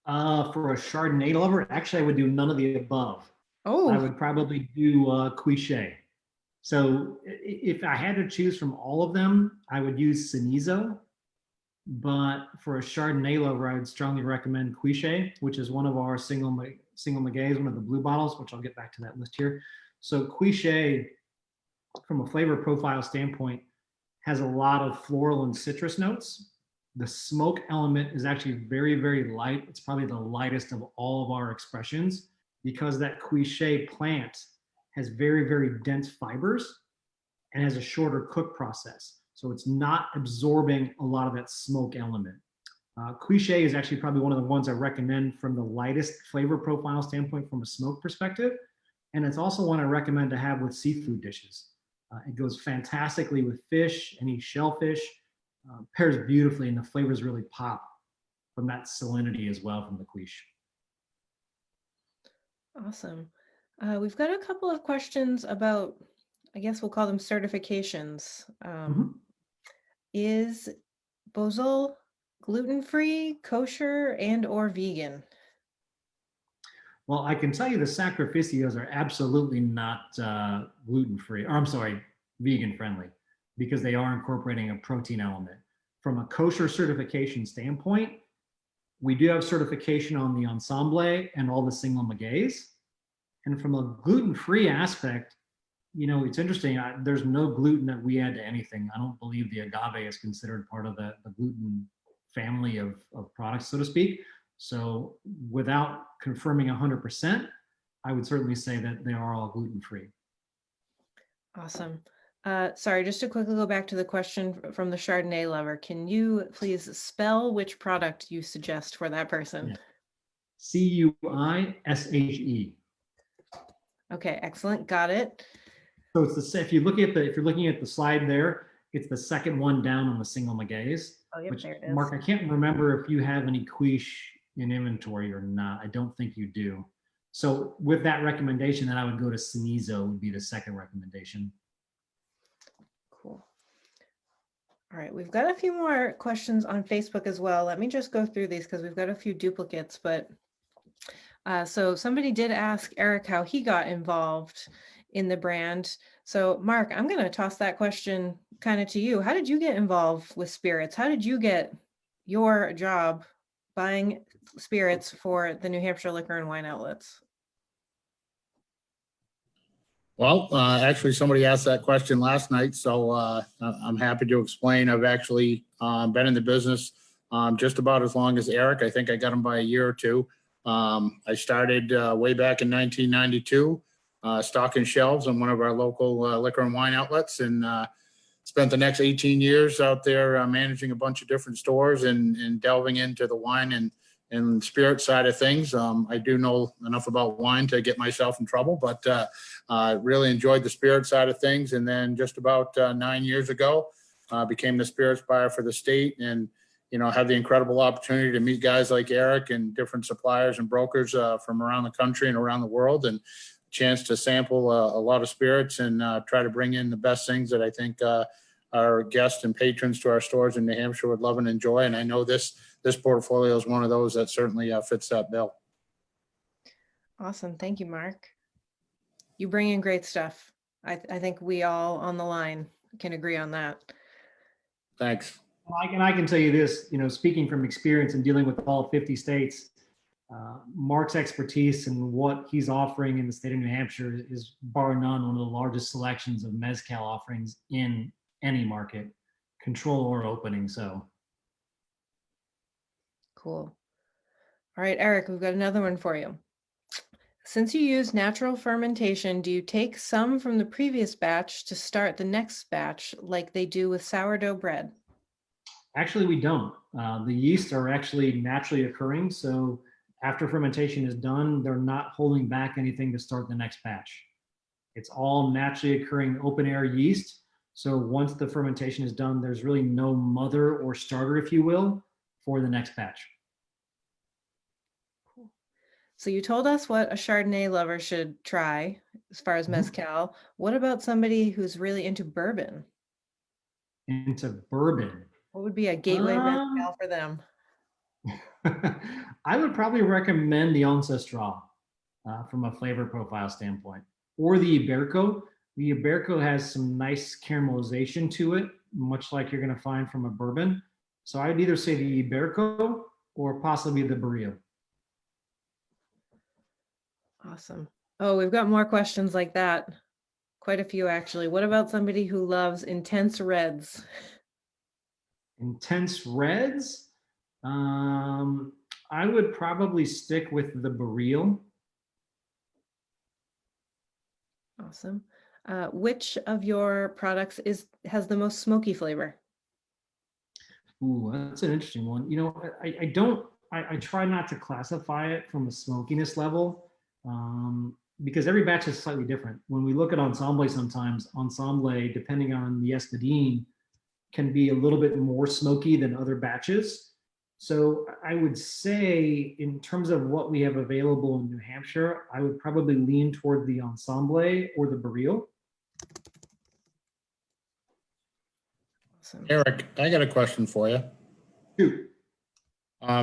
For a Chardonnay lover, actually, I would do none of the above. I Oh, would probably do Quiche. So if I had to choose from all of them, I would use Cenizo. But for a Chardonnay lover, I would strongly recommend Quiche, which is one of our single Magays, one of the blue bottles, which I'll get back to that list here. So Quiche, from a flavor profile standpoint, has a lot of floral and citrus notes. The smoke element is actually very, very light. It's probably the lightest of all of our expressions because that Quiche plant has very, very dense fibers and has a shorter cook process. So it's not absorbing a lot of that smoke element. Quiche is actually probably one of the ones I recommend from the lightest flavor profile standpoint from a smoke perspective. And it's also one I recommend to have with seafood dishes. It goes fantastically with fish, any shellfish, pairs beautifully, and the flavors really pop from that salinity as well from the quiche. awesome. We've got a couple of questions about, I guess we'll call them certifications. Is Bozal gluten-free, kosher, and or vegan? Well, I can tell you the sacrificios are absolutely not gluten-free, or I'm sorry, vegan-friendly, because they are incorporating a protein element. From a kosher certification standpoint, we do have certification on the ensemble and all the single magays. And from a gluten-free aspect, you know, it's interesting. There's no gluten that we add to anything. I don't believe the agave is considered part of the gluten family of products, so to speak. So without confirming 100%, I would certainly say that they are all gluten-free. Awesome. Sorry, just to quickly go back to the question from the Chardonnay lover. Can you please spell which product you suggest for that person? Yeah. Cuishe. Okay, excellent. Got it. So it's the if you're looking at the slide there, it's the second one down on the single magays. Oh, yep, Which, there it is. Mark, I can't remember if you have any quiche in inventory or not. I don't think you do. So with that recommendation, then I would go to Cenizo would be the second recommendation. Cool. All right, we've got a few more questions on Facebook as well. Let me just go through these because we've got a few duplicates, but so somebody did ask Eric how he got involved in the brand. So Mark, I'm going to toss that question kind of to you. How did you get involved with spirits? How did you get your job buying spirits for the New Hampshire liquor and wine outlets? Well, actually, somebody asked that question last night, so I'm happy to explain. I've actually been in the business just about as long as Eric. I think I got him by a year or two. I started way back in 1992, stocking shelves on one of our local liquor and wine outlets, and spent the next 18 years out there managing a bunch of different stores and delving into the wine and spirit side of things. I do know enough about wine to get myself in trouble, but really enjoyed the spirit side of things. And then just about 9 years ago, became the spirits buyer for the state, and had the incredible opportunity to meet guys like Eric and different suppliers and brokers from around the country and around the world, and chance to sample a lot of spirits and try to bring in the best things that I think our guests and patrons to our stores in New Hampshire would love and enjoy. And I know this portfolio is one of those that certainly fits that bill. Awesome. Thank you, Mark. You bring in great stuff. I think we all on the line can agree on that. Thanks. And I can tell you this, speaking from experience and dealing with all 50 states, Mark's expertise and what he's offering in the state of New Hampshire is bar none one of the largest selections of Mezcal offerings in any market, control or opening. So Cool. All right, Eric, we've got another one for you. Since you use natural fermentation, do you take some from the previous batch to start the next batch like they do with sourdough bread? actually, we don't. The yeasts are actually naturally occurring. So after fermentation is done, they're not holding back anything to start the next batch. It's all naturally occurring open air yeast. So once the fermentation is done, there's really no mother or starter, if you will, for the next batch. Cool. So you told us what a Chardonnay lover should try as far as Mezcal. What about somebody who's really into bourbon? Into bourbon. What would be a gateway Mezcal for them? I would probably recommend the Ancestral from a flavor profile standpoint, or the Iberico. The Iberico has some nice caramelization to it, much like you're going to find from a bourbon. So I'd either say the Iberico or possibly the Barrio. Awesome. Oh, we've got more questions like that. Quite a few, actually. What about somebody who loves intense reds? Intense reds? I would probably stick with the Barrio. Awesome. Which of your products has the most smoky flavor? Ooh, that's an interesting one. I try not to classify it from a smokiness level because every batch is slightly different. When we look at Ensemble, sometimes Ensemble, depending on the Espadin, can be a little bit more smoky than other batches. So I would say in terms of what we have available in New Hampshire, I would probably lean toward the Ensemble or the Barrio. Awesome. Eric, I got a question for you. Shoot.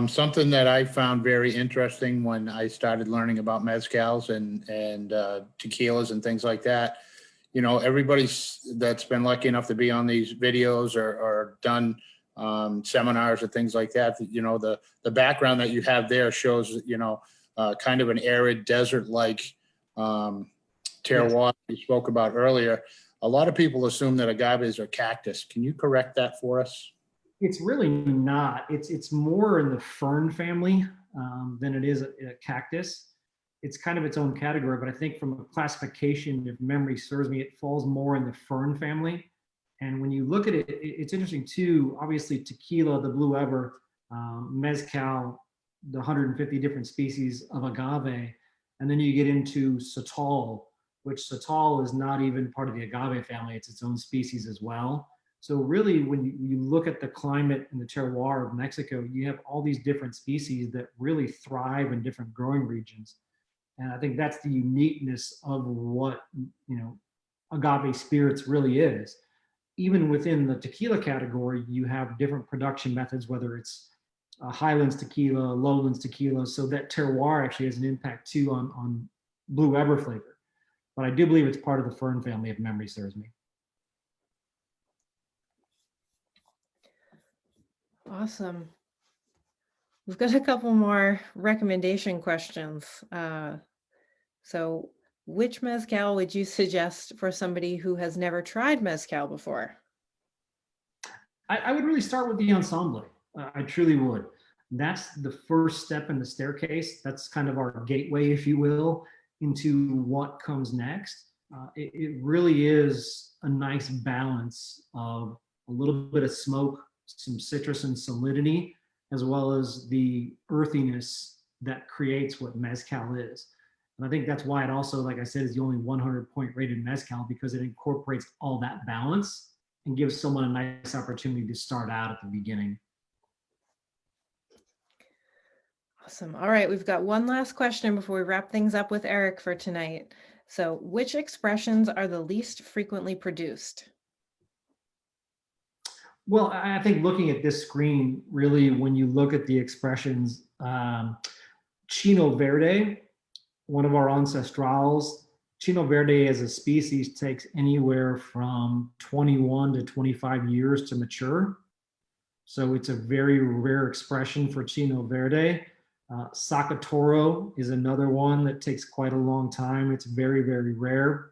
Something that I found very interesting when I started learning about mezcals and tequilas and things like that. Everybody that's been lucky enough to be on these videos or done seminars or things like that, the background that you have there shows, kind of an arid desert-like terroir you spoke about earlier. A lot of people assume that agaves are cactus. Can you correct that for us? It's really not. It's more in the fern family than it is a cactus. It's kind of its own category, but I think from a classification, if memory serves me, it falls more in the fern family. And when you look at it, it's interesting too. Obviously, tequila, the Blue Ever, mezcal, the 150 different species of agave, and then you get into Sotol, which Sotol is not even part of the agave family. It's its own species as well. So really, when you look at the climate and the terroir of Mexico, you have all these different species that really thrive in different growing regions. And I think that's the uniqueness of what, agave spirits really is. Even within the tequila category, you have different production methods, whether it's highlands tequila, lowlands tequila. So that terroir actually has an impact too on Blue Ever flavor. But I do believe it's part of the fern family, if memory serves me. Awesome. We've got a couple more recommendation questions. So which mezcal would you suggest for somebody who has never tried mezcal before? I would really start with the Ensemble. I truly would. That's the first step in the staircase. That's kind of our gateway, if you will, into what comes next. It really is a nice balance of a little bit of smoke, some citrus and salinity, as well as the earthiness that creates what Mezcal is. And I think that's why it also, like I said, is the only 100-point rated Mezcal, because it incorporates all that balance and gives someone a nice opportunity to start out at the beginning. Awesome. All right, we've got one last question before we wrap things up with Eric for tonight. So, which expressions are the least frequently produced? Well, I think looking at this screen, really, when you look at the expressions, Chino Verde, one of our ancestrals, Chino Verde as a species takes anywhere from 21 to 25 years to mature. So it's a very rare expression for Chino Verde. Sakatoro is another one that takes quite a long time. It's very, very rare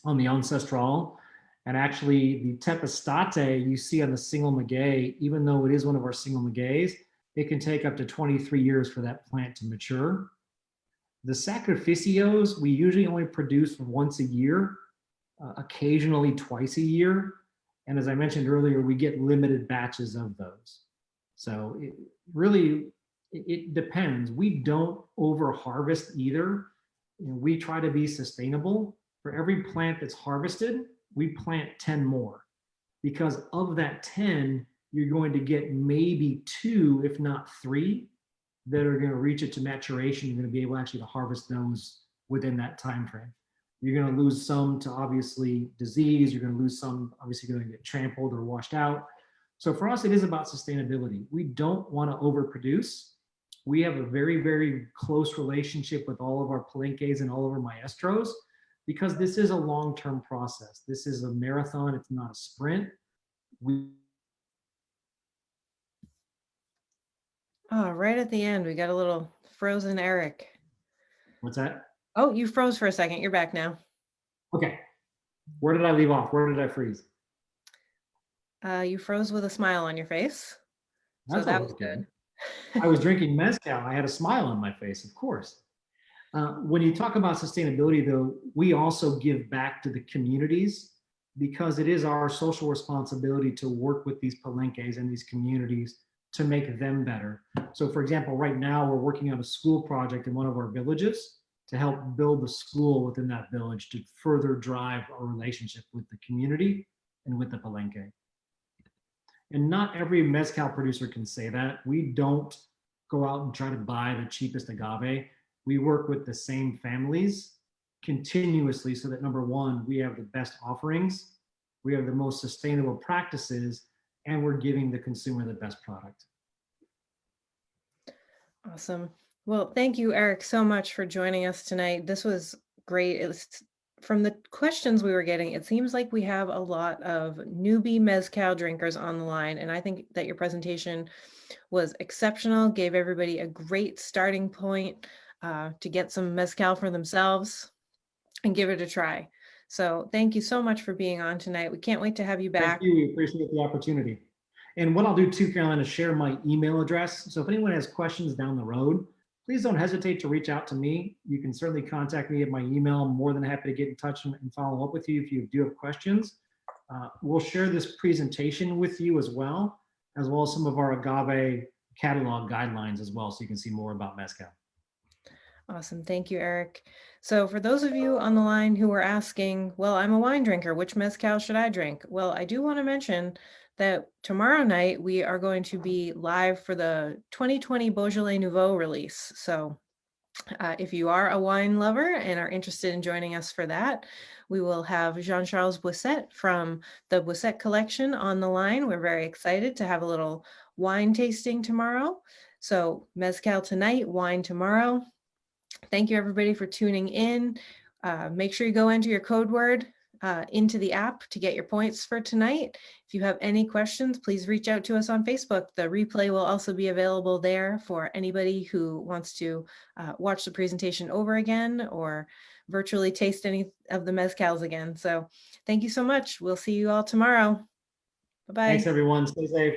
on the ancestral. And actually, the Tepestate you see on the single maguey, even though it is one of our single magueys, it can take up to 23 years for that plant to mature. The sacrificios, we usually only produce once a year, occasionally twice a year. And as I mentioned earlier, we get limited batches of those. So it really, it depends. We don't over harvest either. We try to be sustainable. For every plant that's harvested, we plant 10 more, because of that 10, you're going to get maybe 2, if not 3, that are going to reach it to maturation. You're going to be able actually to harvest those within that time frame. You're going to lose some to obviously disease. You're going to lose some, obviously, going to get trampled or washed out. So for us, it is about sustainability. We don't want to overproduce. We have a very, very close relationship with all of our palenques and all of our maestros, because this is a long-term process. This is a marathon. It's not a sprint. Oh, right at the end, we got a little frozen Eric. What's that? Oh, you froze for a second. You're back now. Okay. Where did I leave off? Where did I freeze? You froze with a smile on your face. So that was good. I was drinking Mezcal. I had a smile on my face, of course. When you talk about sustainability, though, we also give back to the communities, because it is our social responsibility to work with these palenques and these communities to make them better. So for example, right now we're working on a school project in one of our villages to help build the school within that village to further drive our relationship with the community and with the palenque. And not every Mezcal producer can say that. We don't go out and try to buy the cheapest agave. We work with the same families continuously so that, number one, we have the best offerings, we have the most sustainable practices, and we're giving the consumer the best product. Awesome. Well, thank you, Eric, so much for joining us tonight. This was great. It was, from the questions we were getting, it seems like we have a lot of newbie Mezcal drinkers on the line, and I think that your presentation was exceptional, gave everybody a great starting point to get some Mezcal for themselves and give it a try. So thank you so much for being on tonight. We can't wait to have you back. Thank you. We appreciate the opportunity. And what I'll do too, Caroline, is share my email address. So if anyone has questions down the road, please don't hesitate to reach out to me. You can certainly contact me at my email. I'm more than happy to get in touch and follow up with you if you do have questions. We'll share this presentation with you as well as some of our agave catalog guidelines as well, so you can see more about Mezcal. Awesome. Thank you, Eric. So for those of you on the line who are asking, well, I'm a wine drinker, which Mezcal should I drink? Well, I do want to mention that tomorrow night we are going to be live for the 2020 Beaujolais Nouveau release. So if you are a wine lover and are interested in joining us for that, we will have Jean-Charles Boisset from the Boisset collection on the line. We're very excited to have a little wine tasting tomorrow. So Mezcal tonight, wine tomorrow. Thank you, everybody, for tuning in. Make sure you go enter your code word into the app to get your points for tonight. If you have any questions, please reach out to us on Facebook. The replay will also be available there for anybody who wants to watch the presentation over again or virtually taste any of the mezcals again. So thank you so much. We'll see you all tomorrow. Bye-bye. Thanks, everyone. Stay safe.